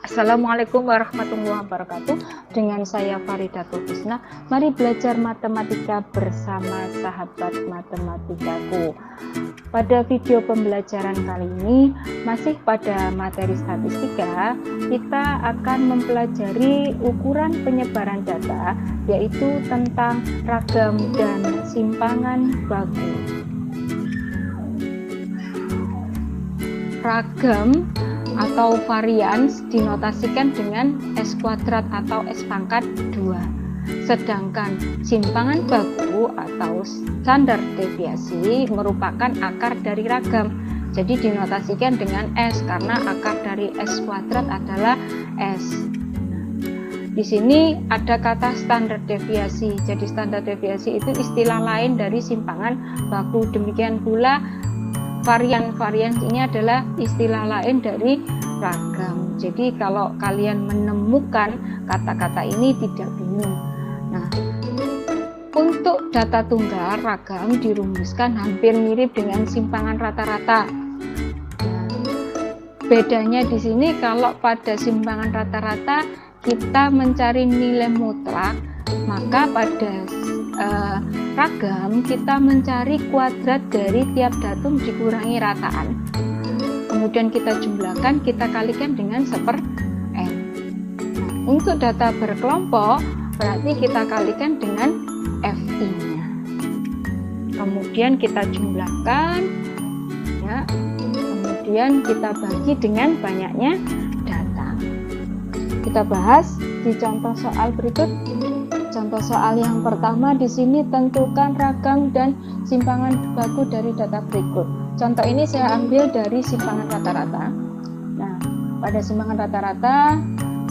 Assalamualaikum warahmatullahi wabarakatuh. Dengan saya Faridatul Husna. Mari belajar matematika bersama sahabat matematikaku. Pada video pembelajaran kali ini masih pada materi statistika, kita akan mempelajari ukuran penyebaran data, yaitu tentang ragam dan simpangan baku. Ragam atau varians dinotasikan dengan S kuadrat atau S pangkat 2. Sedangkan simpangan baku atau standar deviasi merupakan akar dari ragam. Jadi dinotasikan dengan S karena akar dari S kuadrat adalah S. Di sini ada kata standar deviasi. Jadi standar deviasi itu istilah lain dari simpangan baku. Demikian pula varian ini adalah istilah lain dari ragam. Jadi kalau kalian menemukan kata-kata ini tidak bingung. Nah, untuk data tunggal ragam dirumuskan hampir mirip dengan simpangan rata-rata. Nah, bedanya di sini kalau pada simpangan rata-rata kita mencari nilai mutlak, maka pada ragam kita mencari kuadrat dari tiap datum dikurangi rataan, kemudian kita jumlahkan, kita kalikan dengan 1/n. Nah, untuk data berkelompok berarti kita kalikan dengan FI nya, kemudian kita jumlahkan ya, kemudian kita bagi dengan banyaknya data. Kita bahas di contoh soal berikut. Contoh soal yang pertama, di sini tentukan ragam dan simpangan baku dari data berikut. Contoh ini saya ambil dari simpangan rata-rata. Nah, pada simpangan rata-rata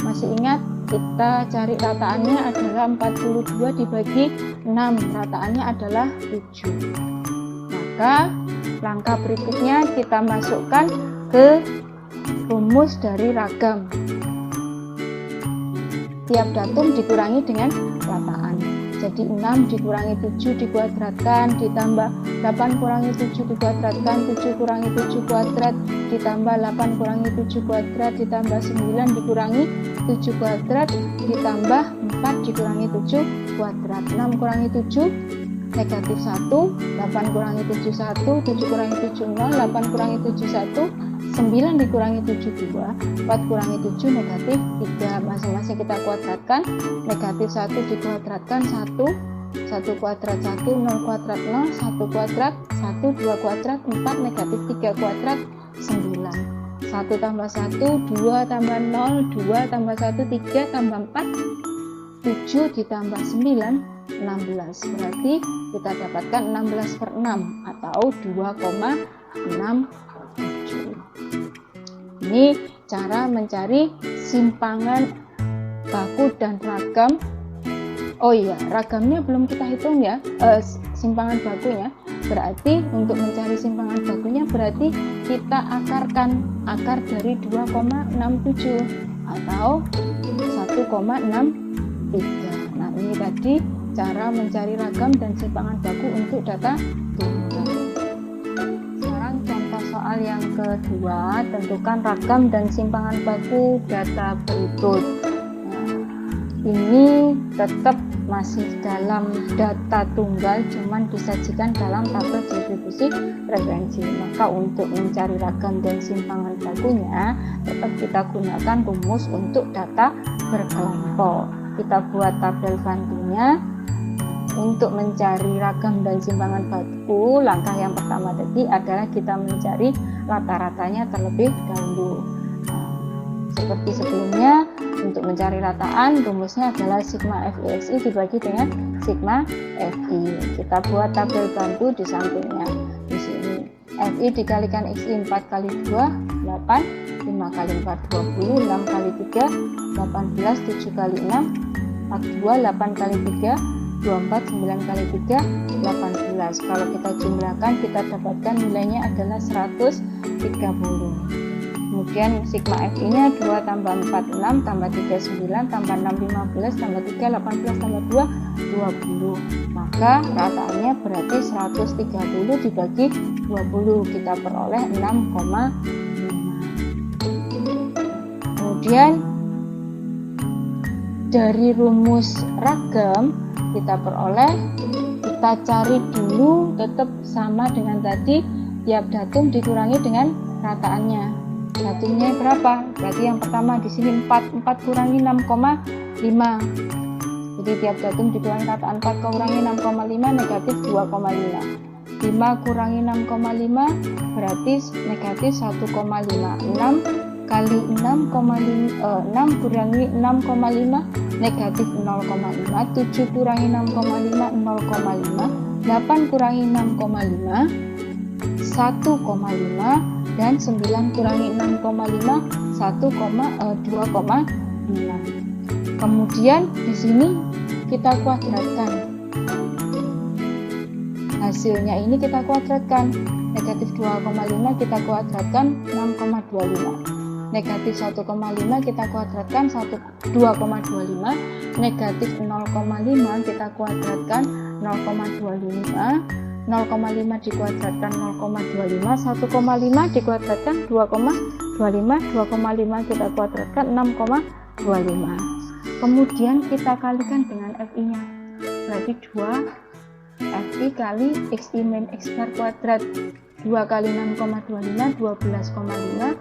masih ingat kita cari rataannya adalah 42 dibagi 6, rataannya adalah 7. Maka langkah berikutnya kita masukkan ke rumus dari ragam. Tiap datum dikurangi dengan rataan. Jadi 6 dikurangi 7 dikuadratkan, ditambah 8 kurangi 7 dikuadratkan, 7 kurangi 7 kuadrat, ditambah 8 kurangi 7 kuadrat, ditambah 9 dikurangi 7 kuadrat, ditambah 4 dikurangi 7 kuadrat. 6 kurangi 7 negatif 1, 8 kurangi 7 1, 7 kurangi 7 0, 8 kurangi 7 1, 9 dikurangi 7 2, 4 kurangi 7 negatif 3. Masing-masing kita kuadratkan. Negatif 1 dikuadratkan 1, 1 kuadrat 1, 0 kuadrat 0, 1 kuadrat 1, 2 kuadrat 4, negatif 3 kuadrat 9. 1 tambah 1 2 tambah 0, 2 tambah 1 3 tambah 4 7 ditambah 9 16. Berarti kita dapatkan 16/6 atau 2,67. Ini cara mencari simpangan baku dan ragam. Oh iya, ragamnya belum kita hitung ya, simpangan bakunya. Berarti untuk mencari simpangan bakunya berarti kita akarkan akar dari 2,67 atau 1,63. Nah, ini tadi cara mencari ragam dan simpangan baku untuk data tunggal. Sekarang contoh soal yang kedua, tentukan ragam dan simpangan baku data berikut. Nah, ini tetap masih dalam data tunggal, cuman disajikan dalam tabel distribusi frekuensi. Maka untuk mencari ragam dan simpangan bakunya tetap kita gunakan rumus untuk data berkelompok. Kita buat tabel bantunya. Untuk mencari ragam dan simpangan baku, langkah yang pertama tadi adalah kita mencari rata-ratanya terlebih dahulu. Seperti sebelumnya, untuk mencari rataan rumusnya adalah sigma FIXI dibagi dengan sigma FI. Kita buat tabel bantu di sampingnya. Di sini FI dikalikan XI 4 kali 2 8, 5 kali 4 20, 6 kali 3 18, 7 kali 6 42, 8 kali 3 24, 9 kali 3 18. Kalau kita jumlahkan kita dapatkan nilainya adalah 130. Kemudian sigma FI nya 2 tambah 4 6 tambah 3 9 tambah 6 15 tambah 3 18 tambah 2 20. Maka rataannya berarti 130 dibagi 20, kita peroleh 6,5. Kemudian dari rumus ragam kita peroleh, kita cari dulu tetap sama dengan tadi, tiap datum dikurangi dengan rataannya. Datumnya berapa? Berarti yang pertama di sini 4 kurangi 6,5. Jadi tiap datum dikurangi rataan 4 kurangi 6,5 negatif 2,5. 5 kurangi 6,5 berarti negatif 1,5. 6 kali 6 kurangi 6,5 negatif 0,5. 7 kurangi 6,5 0,5. 8 kurangi 6,5 1,5 dan 9 kurangi 6,5 2,5. Kemudian di sini kita kuadratkan. Hasilnya ini kita kuadratkan. Negatif 2,5 kita kuadratkan 6,25. Negatif 1,5 kita kuadratkan 2,25. Negatif 0,5 kita kuadratkan 0,25. 0,5 dikuadratkan 0,25. 1,5 dikuadratkan 2,25. 2,5 kita kuadratkan 6,25. Kemudian kita kalikan dengan FI-nya. Berarti 2 FI kali XI min X bar kuadrat. 2 kali 6,25 12,5.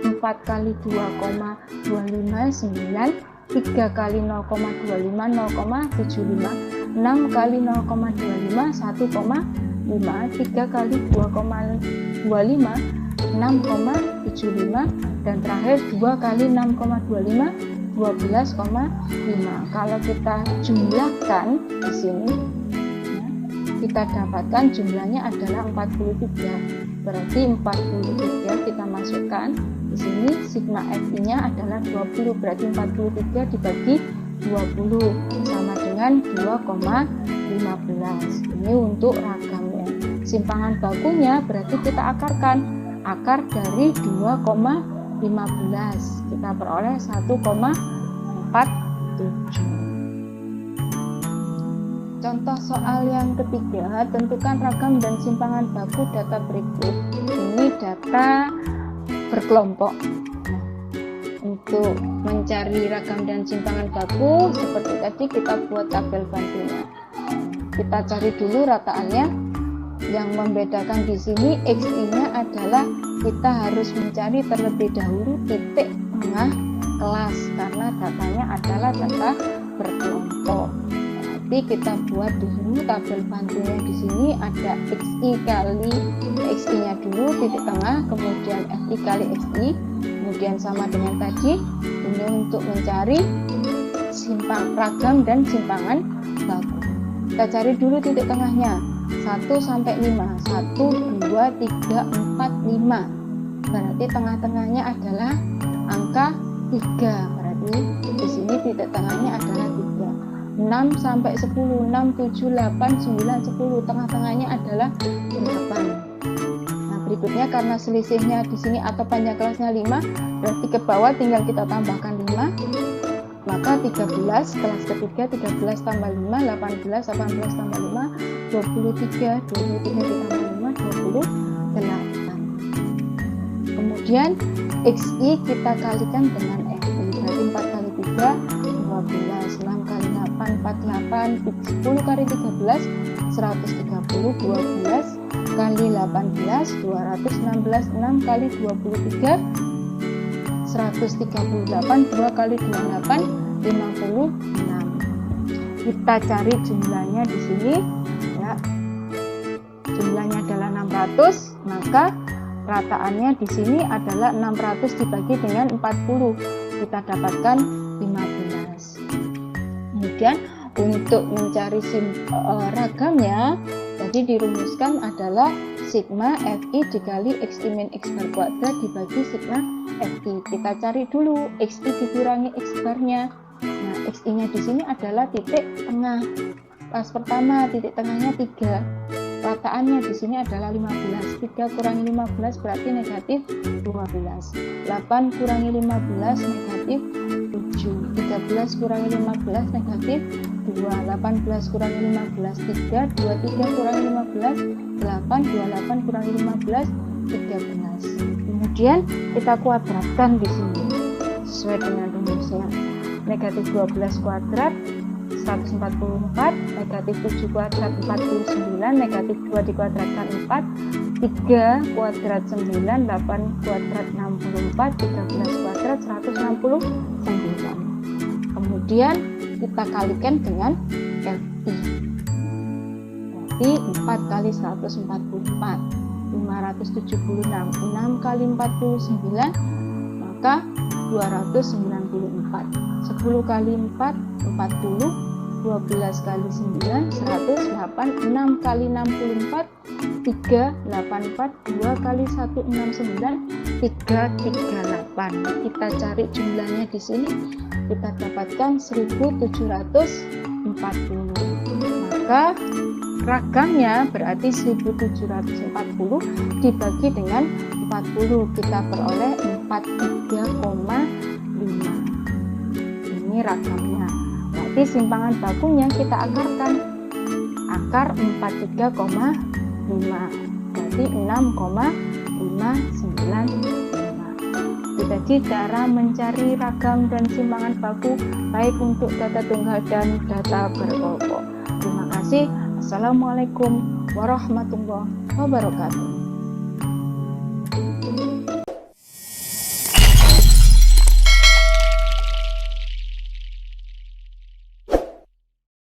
4 kali 2,25 9. 3 kali 0,25 0,75. 6 kali 0,25 1,5. 3 kali 2,25 6,75. Dan terakhir 2 kali 6,25 12,5. Kalau kita jumlahkan di sini, kita dapatkan jumlahnya adalah 43. Berarti 43 kita masukkan di sini, sigma FI-nya adalah 20. Berarti 43 dibagi 20 sama dengan 2,15. Ini untuk ragamnya. Simpangan bakunya berarti kita akarkan. Akar dari 2,15 kita peroleh 1,47. Contoh soal yang ketiga, tentukan ragam dan simpangan baku data berikut. Ini data berkelompok. Untuk mencari ragam dan simpangan baku seperti tadi kita buat tabel bantunya. Kita cari dulu rataannya. Yang membedakan di sini XI-nya adalah kita harus mencari terlebih dahulu titik tengah kelas karena datanya adalah data berkelompok. Nanti kita buat dulu tabel bantunya. Di sini ada XI kali XI-nya dulu titik tengah, kemudian FI kali XI, kemudian sama dengan tadi. Ini untuk mencari ragam dan simpangan baku. Kita cari dulu titik tengahnya. 1 sampai 5. 1 2 3 4 5. Berarti tengah-tengahnya adalah angka 3. Berarti di sini titik tengahnya adalah 3. 6 sampai 10. 6 7 8 9 10. Tengah-tengahnya adalah 8. Nah, berikutnya karena selisihnya di sini atau panjang kelasnya 5, berarti ke bawah tinggal kita tambahkan 5. Maka 13, kelas ketiga 13 tambah 5, 18, 18 tambah 5, 23, 23 ditambah 5, 28. Kemudian XI kita kalikan dengan FI, berarti 4 kali 3, 12, 6 kali 8, 48, 10 kali 13, 130, 12 kali 18, 216, 6 kali 23, 138, 2 kali 28, 56. Kita cari jumlahnya di sini ya. Jumlahnya adalah 600, maka rataannya di sini adalah 600 dibagi dengan 40. Kita dapatkan 15. Kemudian untuk mencari ragamnya tadi dirumuskan adalah sigma FI dikali XI min X bar kuadrat dibagi sigma FI. Kita cari dulu XI dikurangi X barnya. Nah, XI-nya di sini adalah titik tengah. Pas pertama titik tengahnya 3. Rataannya di sini adalah 15. 3 kurangi 15 berarti negatif 12. 8 kurangi 15 negatif 7. 13 kurangi 15 negatif 2. 18 kurangi 15 3. 23 kurangi 15 8. 28 kurangi 15 13. Kemudian kita kuadratkan di sini. sesuai dengan rumusnya. Negatif 12 kuadrat 144, negatif 7 kuadrat 49, negatif 2 dikuadratkan 4, 3 kuadrat 9, 8 kuadrat 64, 13 kuadrat 169. Kemudian kita kalikan dengan FI. Berarti 4 kali 144, 576, 6 kali 49, maka 294. 10 kali 4, 40, 12 kali 9, 108, 6 kali 64, 384, 2 kali 169, 338. Kita cari jumlahnya di sini, kita dapatkan 1740. Maka ragamnya berarti 1740 dibagi dengan 40, kita peroleh 43,5. Ini ragamnya. Berarti simpangan bakunya kita akarkan. Akar 43,5. Berarti 6,595. Itu tadi cara mencari ragam dan simpangan baku baik untuk data tunggal dan data berkelompok. Terima kasih. Assalamualaikum warahmatullahi wabarakatuh.